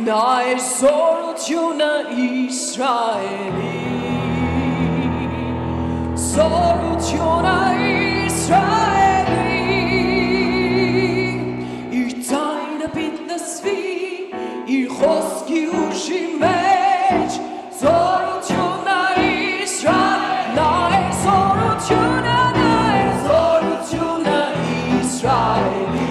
Նայր զորությունը Իսրայելի Զորությունը Իսրայելի Իր ձայնը պիտի լսվի Իր խոսքի ուժի մեջ Զորությունը Իսրայելի Նայր զորությունը Իսրայելի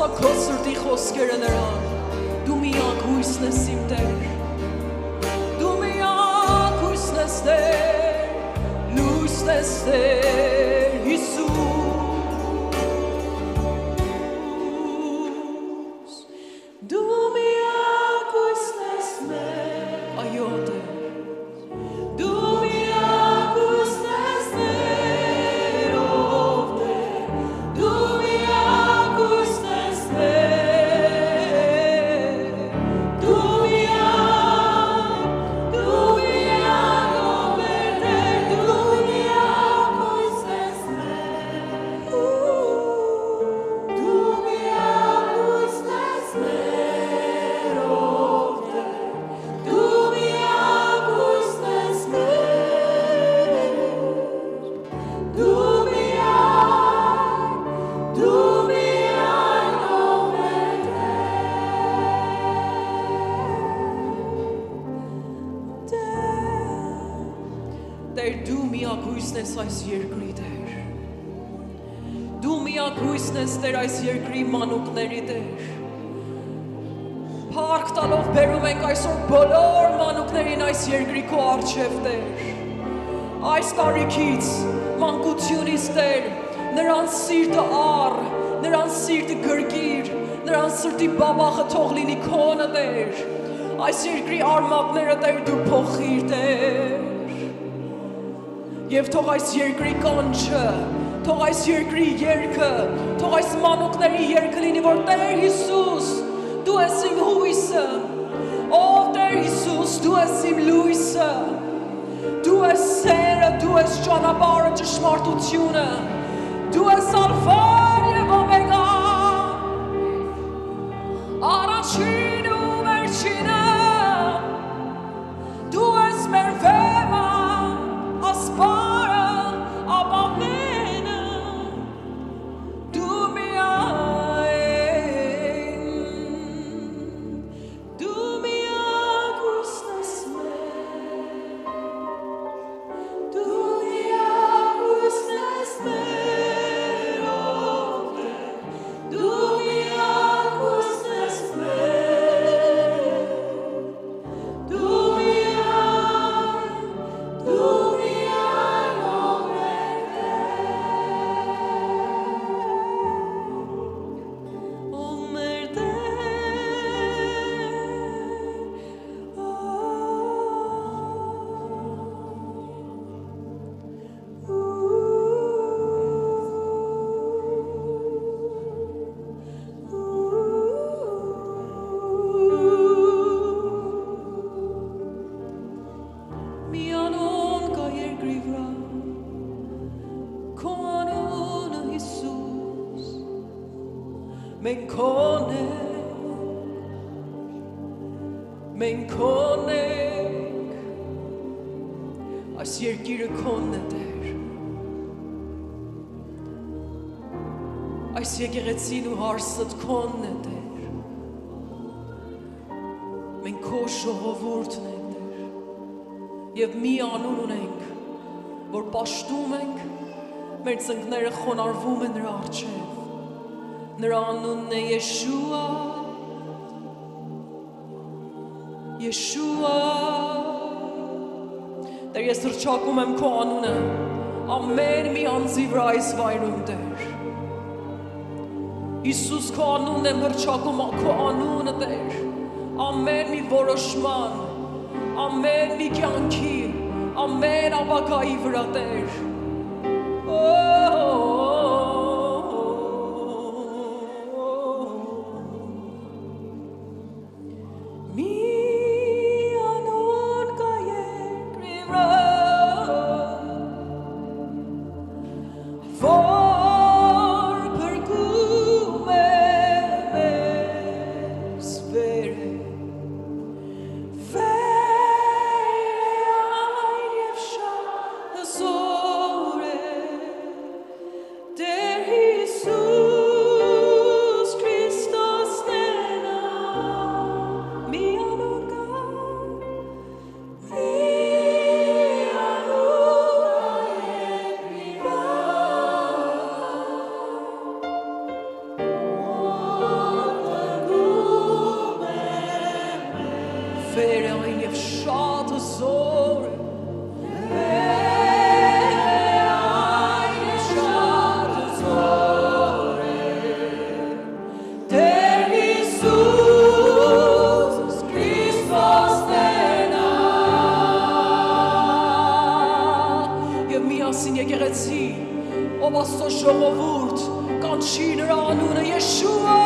ասա քո սրտի խոսքերը նրան Դու միակ հույսն ես իմ Տեր Դու միակ հույսն ես Տեր Լույսն ես Տեր Հիսուս Դու միակ հույսն ես մեր Այո Տեր Դու միակ հույսն ես Տեր ով Տեր Դու միակ հույսն ես Տեր Դու միակ ով Տեր Դու միակ հույսն ես մեր Դու միակ հույսն ես մեր ով Տեր Դու միակ հույսն ես մեր Դու միակ ով Տեր դու միակ հույսն ես այս երկրի Տեր Դու միակ հույսն ես Տեր այս երկրի մանուկների Տեր Փառք տալով բերում ենք այսօր բոլոր մանուկներին այս երկրի քո առջև Տեր Այս տարիքից մանկությունից Տեր նրանց սիրտը առ նրանց սիրտը գրկիր նրանց սրտի բաբախը թող լինի քոնը Տեր Այս երկրի արմատները Տեր դու փոխիր Տեր Եվ թող այս երկրի կանչը, թող այս երկրի երգը, թող այս մանուկների երգը լինի, որ Տեր Հիսուս, դու ես իմ հույսը, ով Տեր Հիսուս, դու ես իմ լույսը, դու ես սերը, դու ես ճանապարհը, ճշմարտությունը, դու ես ալֆան և օմեգան, առաջինը ու վերջինը, դու ես մեր վեմը, Ասպարը, ապավենը, դու միակ հույսն ես մեր, դու միակ հույսն ես մեր, ով Տեր, դու միակ հույսն ես մեր, դու Մենք քոնենք, այս երկիրը քոնն է Տեր, այս եկեղեցին ու հարսդ քոնն է Տեր, մենք քո ժողովուրդն ենք Տեր, և մի անուն ունենք, որ պաշտում ենք, մեր ծնկները խոնարհվում են նրա առջև, նրա անունն է Եշուա, Եշուա Տեր ես հռչակում եմ քո անունը ամեն մի անձի վրա այս վայրում Տեր Հիսուս քո անունն եմ հռչակում քո անունը Տեր ամեն մի որոշման ամեն մի կյանքի ամեն ապագայի վրա Տեր Տերը այն եւ շատ զոր ով Աստծո ժողովուրդ կանչի նրա անունը Yeshua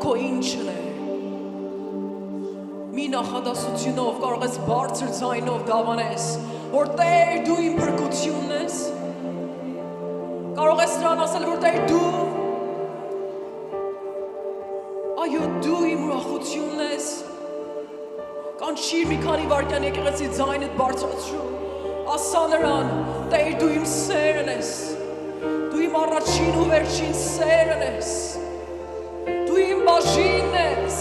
քո ինչն է։ Մի նախադասությունով կարող ես բարձր ձայնով դավանես, որ Տեր դու իմ փրկությունն ես։ Կարող ես նրան ասել, որ Տեր դու Այո, դու իմ ուրախությունն ես։ Կանչիր մի քանի վայրկյան եկեղեցի ձայնդ բարձրացրու։ Ասա նրան, Տեր, դու իմ սերն ես։ Դու իմ առաջին ու վերջին սերն ես։ Դու իմ բաժինն ես։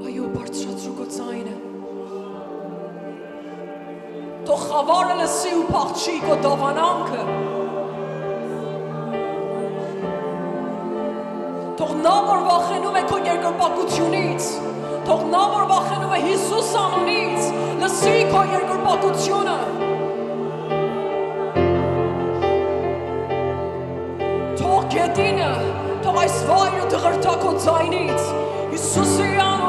Այո, բարձրացրու քո ձայնը։ Թող խավարը լսի ու փախչի քո դավանանքը։ Թող նա որ վախենում է քո երկրպագությունից, թող նա որ վախենում է Հիսուս անունից, լսի քո երկրպագությունը։ Թող գետինը, թող այս վայրը դղրդա քո ձայնից, Հիսուսի անունով։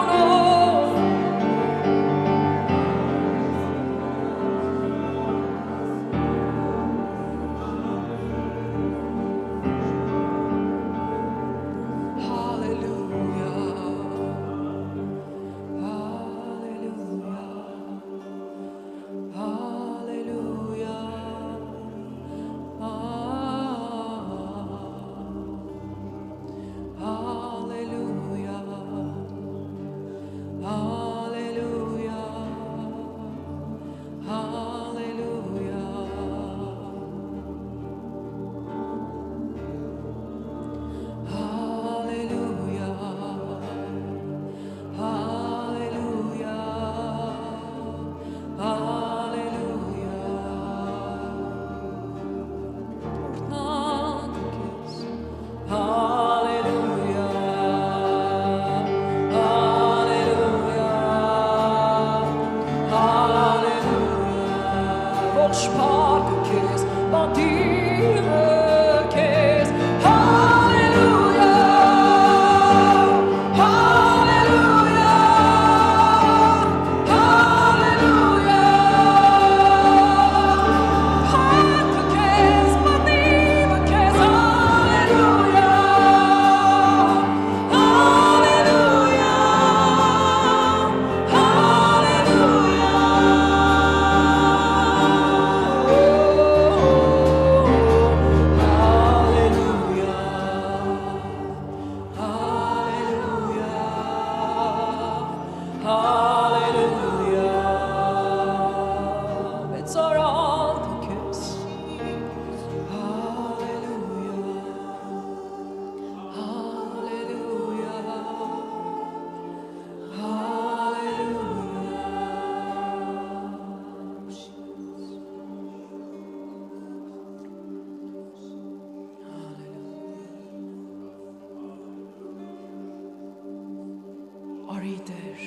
Արի Տեր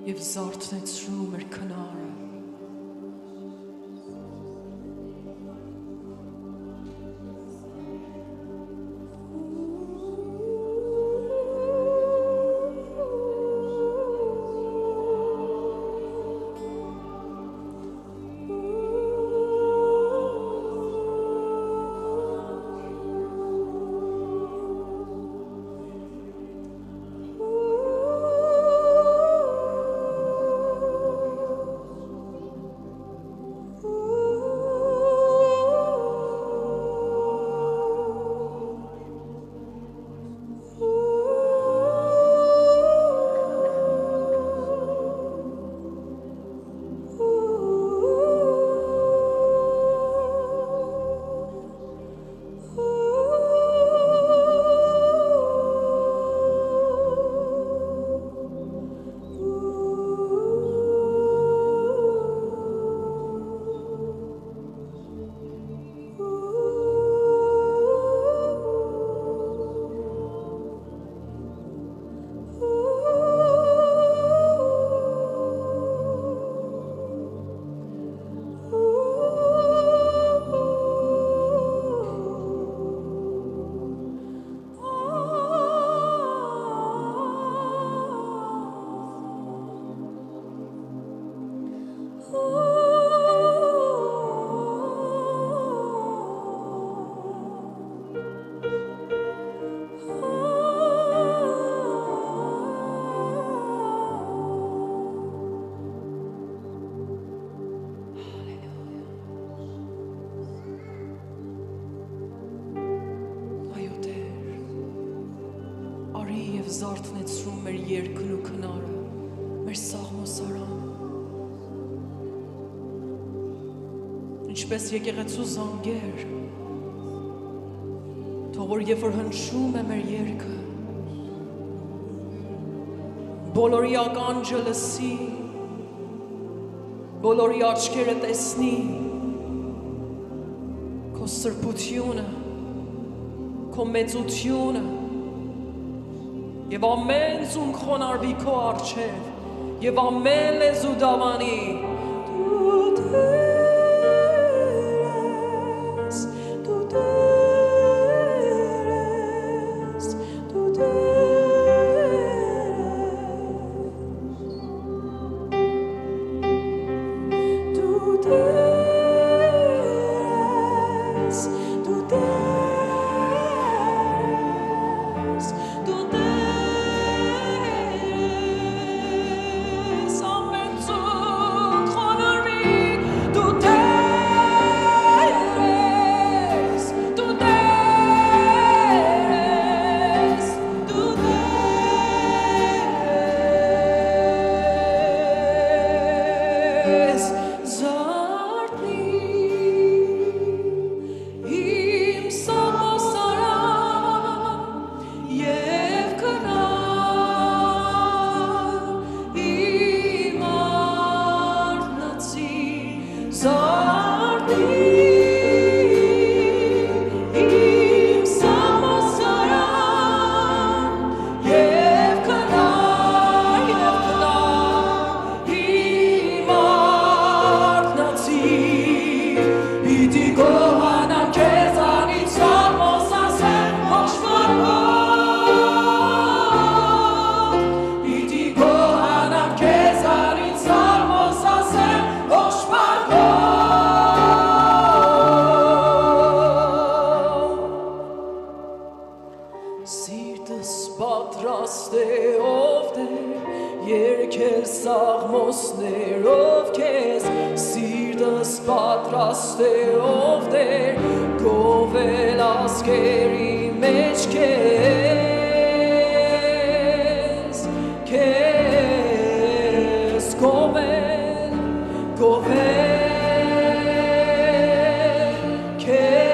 և զարթնեցրու մեր քնարը։ զարթնեցրում մեր երգն ու քնարը, մեր սաղմոսարանը։ Ինչպես եկեղեցու զանգեր, թող որ երբ որ հնչում է մեր երգը, բոլորի ականջը լսի, բոլորի աչքերը տեսնի, քո սրբությունը, քո մեծությունը, եւ ամեն ծունկ խոնարհվի քո առջև, եւ ամեն լեզու դավանի, դու սաղմոսներով քեզ, սիրտս պատրաստ է ով դեր, գովել ազգերի մեջ քեզ, քեզ գովել, գովել, քեզ,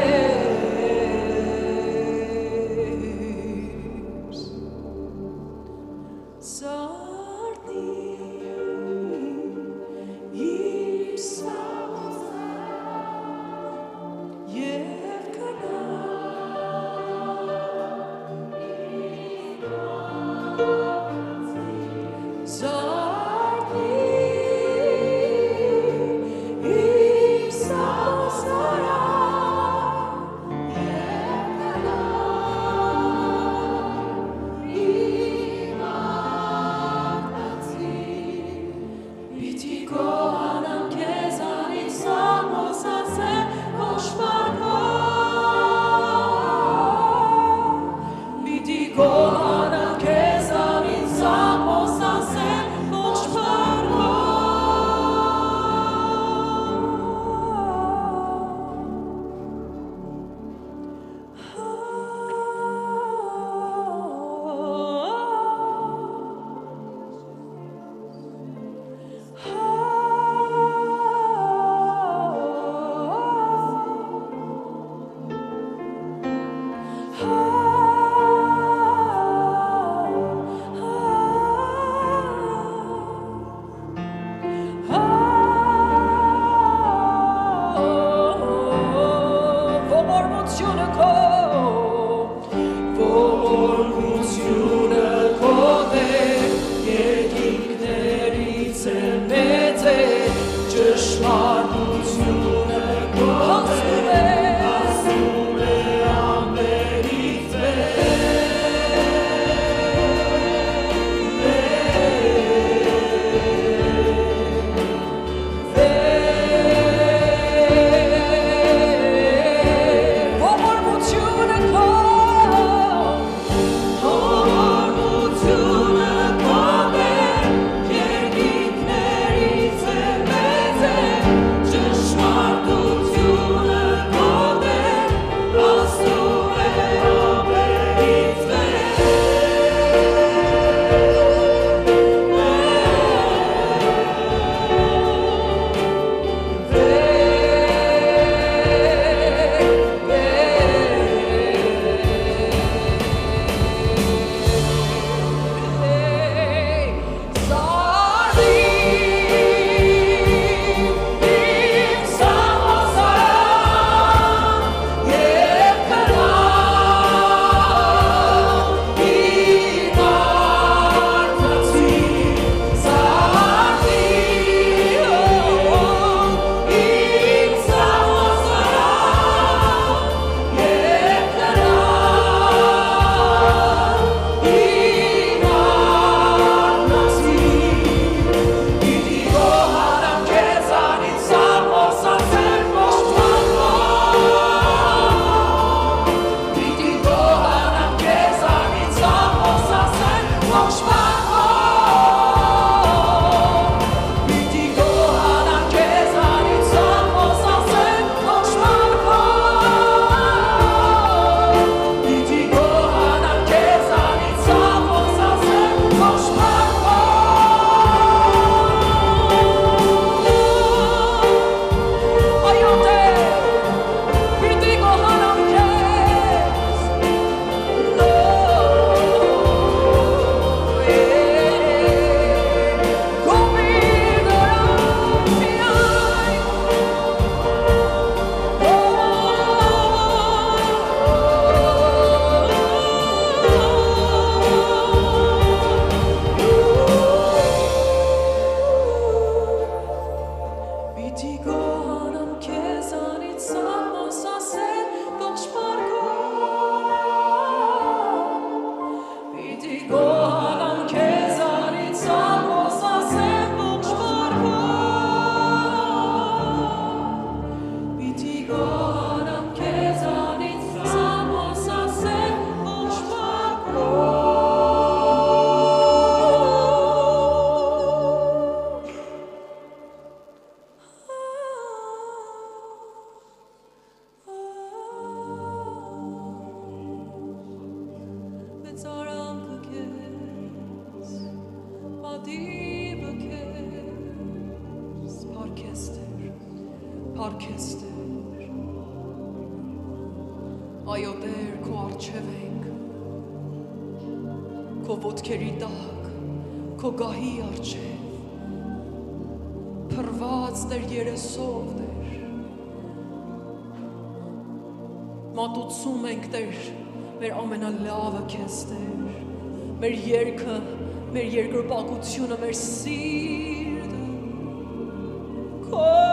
Իրանամ քեզանից սամոս ասեմ ոչ մակրո Parkester Այո Տեր քո առջև ենք քո ոտքերի տակ քո գահի առջև փռված Տեր երեսով Տեր մատուցում ենք Տեր մեր ամենալավը քեզ Տեր մեր երգը մեր երկրպագությունը մեր սիրտը քո